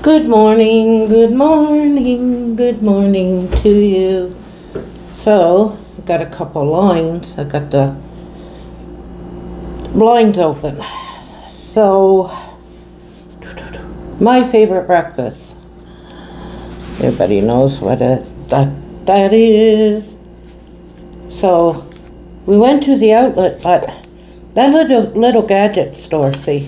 Good morning, good morning, good morning to you. So, I got a couple lines. I got the blinds open. So, my favorite breakfast. Everybody knows what that is. So, we went to the outlet, but that little gadget store, see,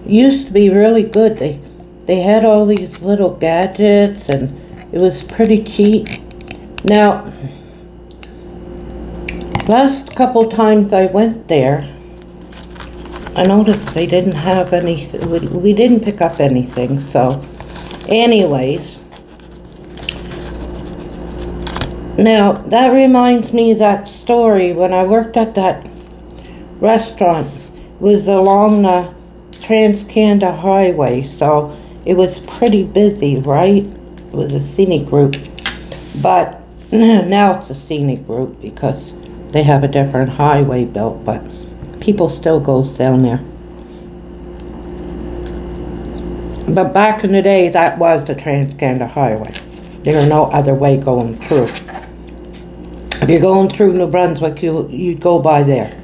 used to be really good. They had all these little gadgets and it was pretty cheap. Now, last couple times I went there, I noticed they didn't have any, we didn't pick up anything. So anyways, now that reminds me of that story when I worked at that restaurant. It was along the Trans-Canada Highway, so it was pretty busy, right? It was a scenic route, but now it's a scenic route because they have a different highway built, but people still goes down there. But back in the day, that was the Trans-Canada Highway. There was no other way going through. If you're going through New Brunswick, you'd go by there.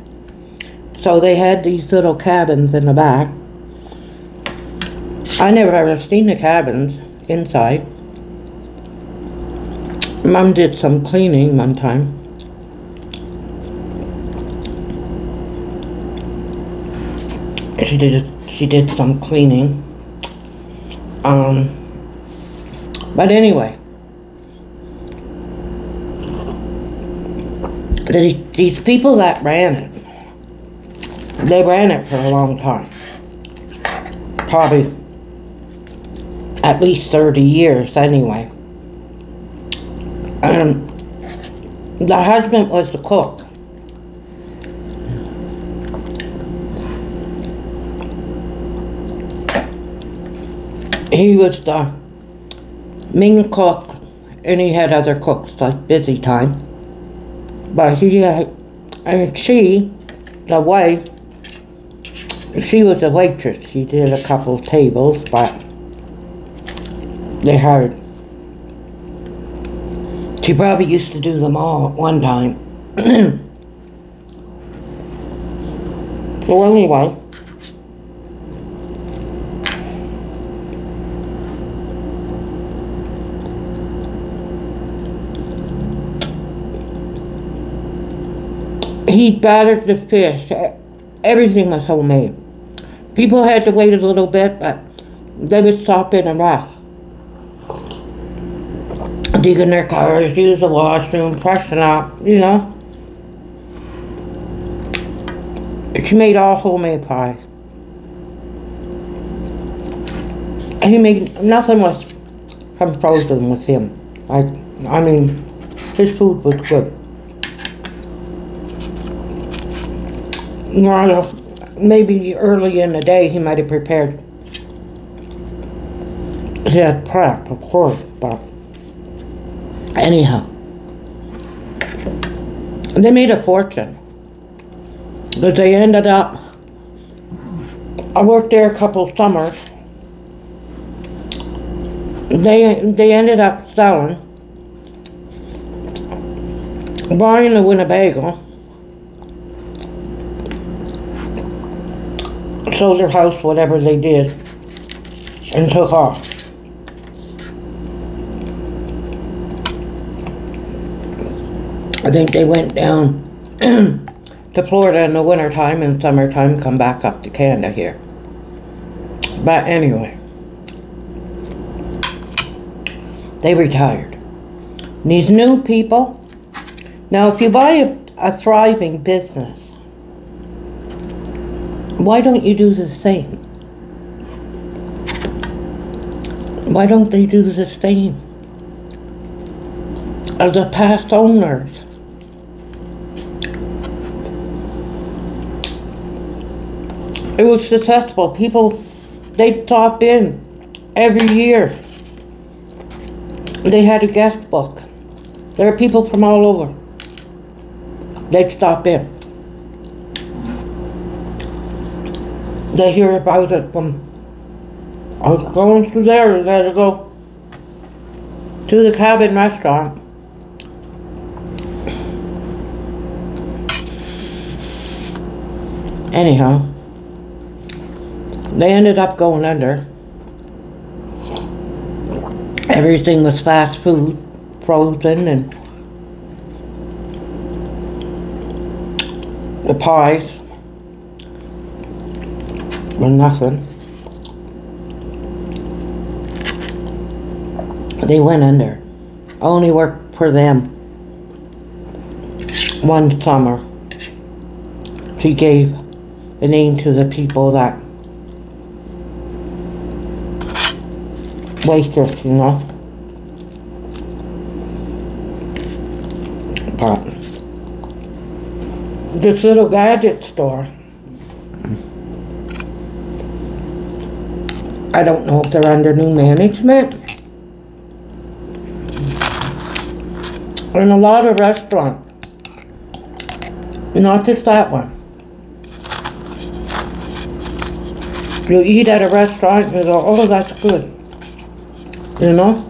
So they had these little cabins in the back. I never ever seen the cabins inside. Mom did some cleaning one time. She did some cleaning. But anyway, these people that ran it, they ran it for a long time. Probably at least 30 years anyway. The husband was the cook. He was the main cook, and he had other cooks like busy time. But he had, and she, the wife, she was a waitress. She did a couple tables, but they hired. She probably used to do them all at one time. So anyway, he battered the fish. Everything was homemade. People had to wait a little bit, but they would stop in and rest. Dig in their cars, use the washroom, freshen up, you know. She made all homemade pies. He made, nothing was from frozen with him. I mean, his food was good. You know, maybe early in the day he might have prepared. He had prep, of course, but anyhow, they made a fortune because they ended up, I worked there a couple summers. They ended up selling, buying the Winnebago, sold their house, whatever they did, and took off. I think they went down to Florida in the wintertime and summertime, come back up to Canada here. But anyway, they retired. And these new people, now if you buy a thriving business, why don't you do the same? Why don't they do the same as the past owners? It was successful. People, they'd stop in every year. They had a guest book. There were people from all over. They'd stop in. They hear about it from I was going through there. We gotta go to the cabin restaurant. Anyhow, they ended up going under. Everything was fast food, frozen, and the pies were nothing. They went under. I only worked for them one summer. She gave the name to the people that waitress, you know. But this little gadget store, I don't know if they're under new management. And a lot of restaurants, not just that one. You eat at a restaurant, you go, oh, that's good. You know?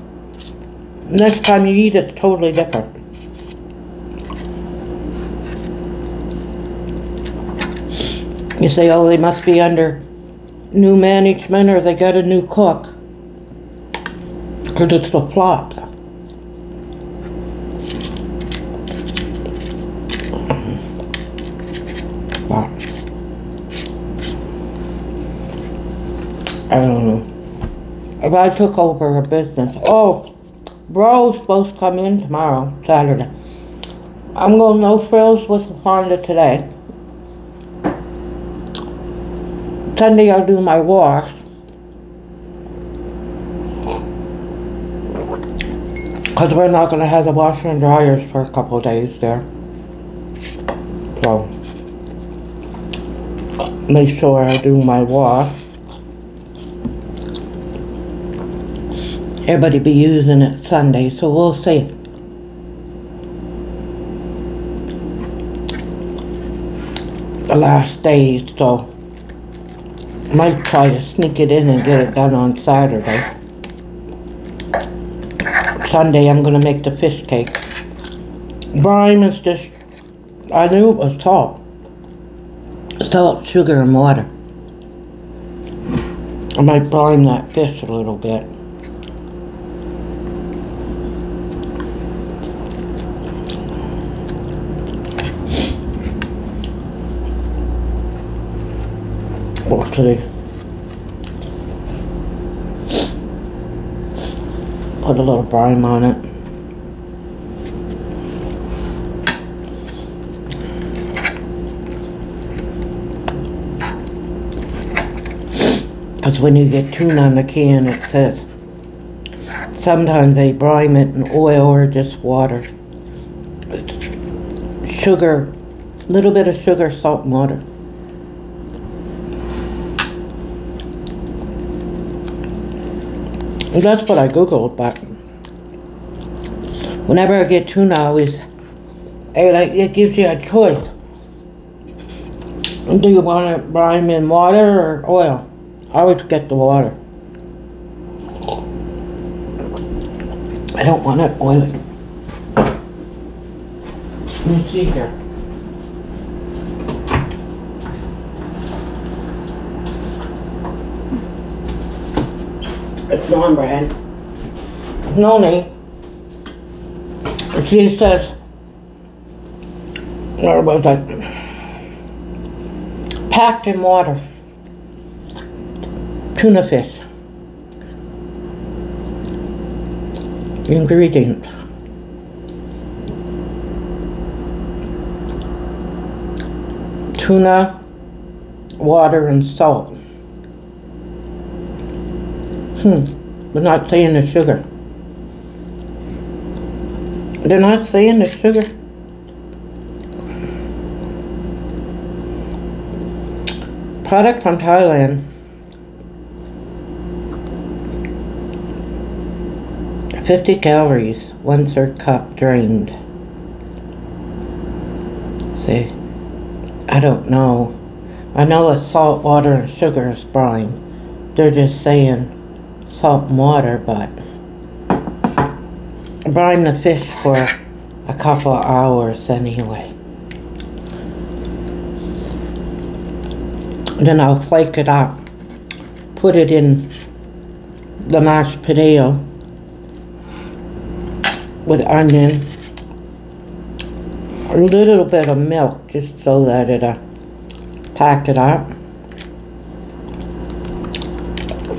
Next time you eat, it's totally different. You say, oh, they must be under new management or they got a new cook. Because it's a flop. Wow. I don't know. If I took over a business. Oh, bro's supposed to come in tomorrow, Saturday. I'm going no frills with the Honda today. Sunday I'll do my wash. Because we're not going to have the washer and dryers for a couple of days there. So, make sure I do my wash. Everybody be using it Sunday, so we'll see. The last days, so might try to sneak it in and get it done on Saturday. Sunday I'm gonna make the fish cake. Brine is just, I knew it was salt. Salt, sugar, and water. I might brine that fish a little bit. We'll see. Put a little brine on it. Because when you get tuna on the can, it says sometimes they brine it in oil or just water. It's sugar, a little bit of sugar, salt, and water. That's what I googled, but whenever I get tuna, I always, it gives you a choice. Do you want to brine in water or oil? I always get the water. I don't want it oily. Let me see here. It's non-brand. No name. She says, what was it? Packed in water. Tuna fish. Ingredients. Tuna, water, and salt. They're not saying the sugar. They're not saying the sugar. Product from Thailand. 50 calories, 1/3 cup drained. See, I don't know. I know it's salt, water, and sugar is brine. They're just saying salt and water, but brine the fish for a couple of hours anyway. Then I'll flake it up, put it in the mashed potato with onion, a little bit of milk just so that it'll pack it up,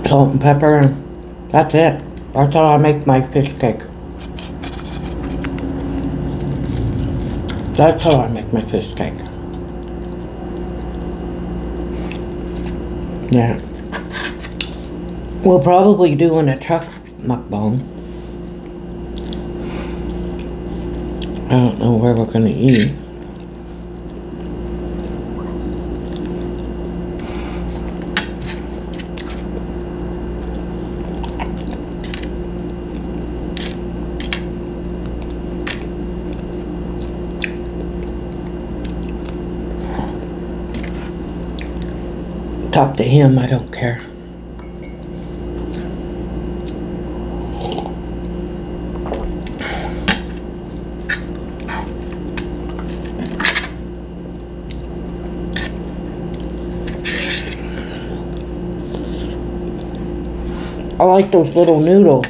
salt and pepper, and that's it. That's how I make my fish cake. That's how I make my fish cake. Yeah. We'll probably do in a truck mukbang. I don't know where we're gonna eat. It's up to him, I don't care. I like those little noodles,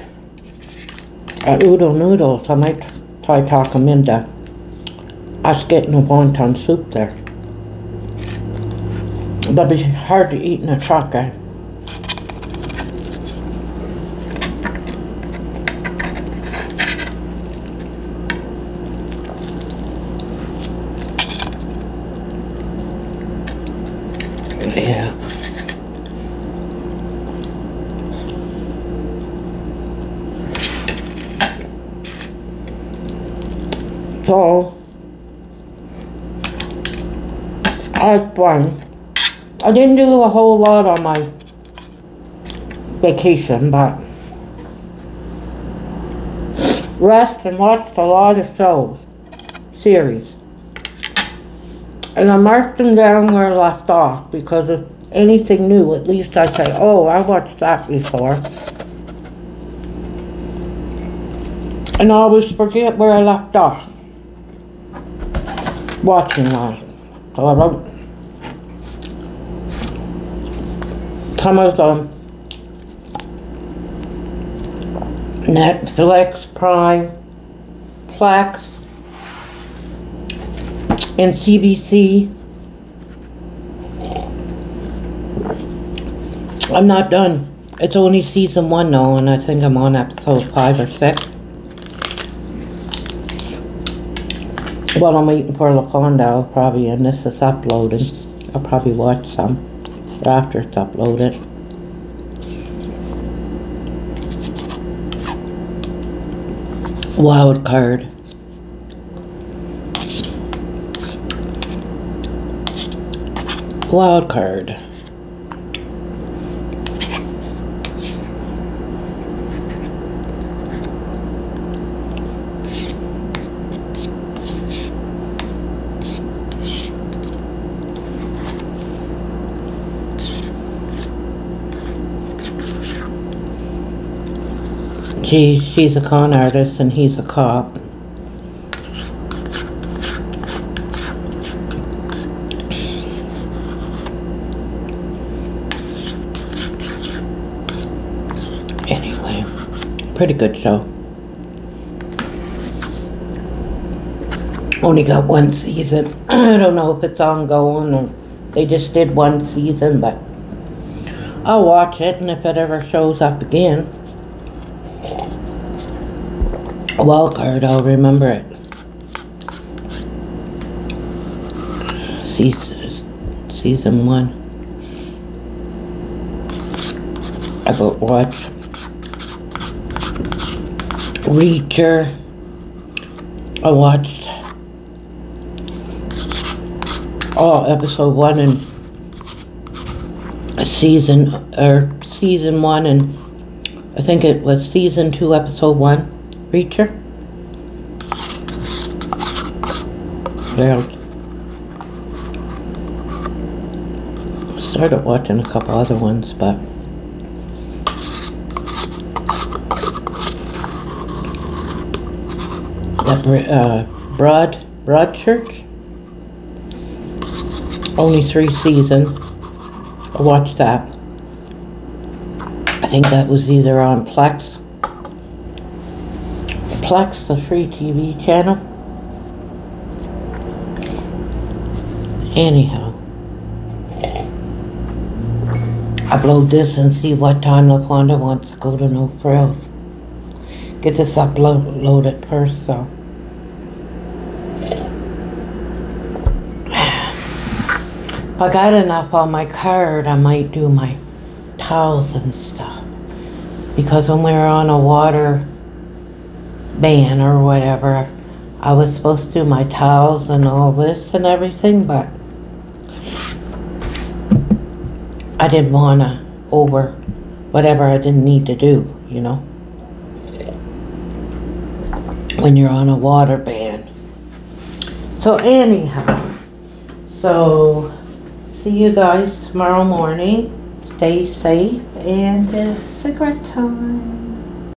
udon noodles. I might try to talk them into us getting a wonton soup there. That'd be hard to eat in a truck, eh? Yeah. So, I had fun. I didn't do a whole lot on my vacation, but rest and watched a lot of shows, series. And I marked them down where I left off, because if anything new, at least I say, oh, I watched that before. And I always forget where I left off watching that. So I wrote some of them. Netflix, Prime, Plex, and CBC. I'm not done. It's only season 1 though, and I think I'm on episode 5 or 6. Well, I'm waiting for LaFonda probably, and this is uploading. I'll probably watch some after it's uploaded. Wild card. Wild card. She's a con artist and he's a cop. Anyway, pretty good show. Only got 1 season. I don't know if it's ongoing or they just did 1 season, but I'll watch it, and if it ever shows up again, wild card, I'll remember it. Season 1. I will watch Reacher. I watched episode 1 and season 1, and I think it was season 2, episode 1. Reacher. Yeah. Started watching a couple other ones, but the Broadchurch. Only 3 seasons. I watched that. I think that was either on Plex, the free TV channel. Anyhow, upload this and see what time LaQuanda wants to go to No Frills. Get this uploaded first, so. If I got enough on my card, I might do my towels and stuff. Because when we were on a water ban or whatever, I was supposed to do my towels and all this and everything, but I didn't want to over whatever I didn't need to do, you know, when you're on a water ban. So anyhow, so see you guys tomorrow morning. Stay safe, and it's cigarette time.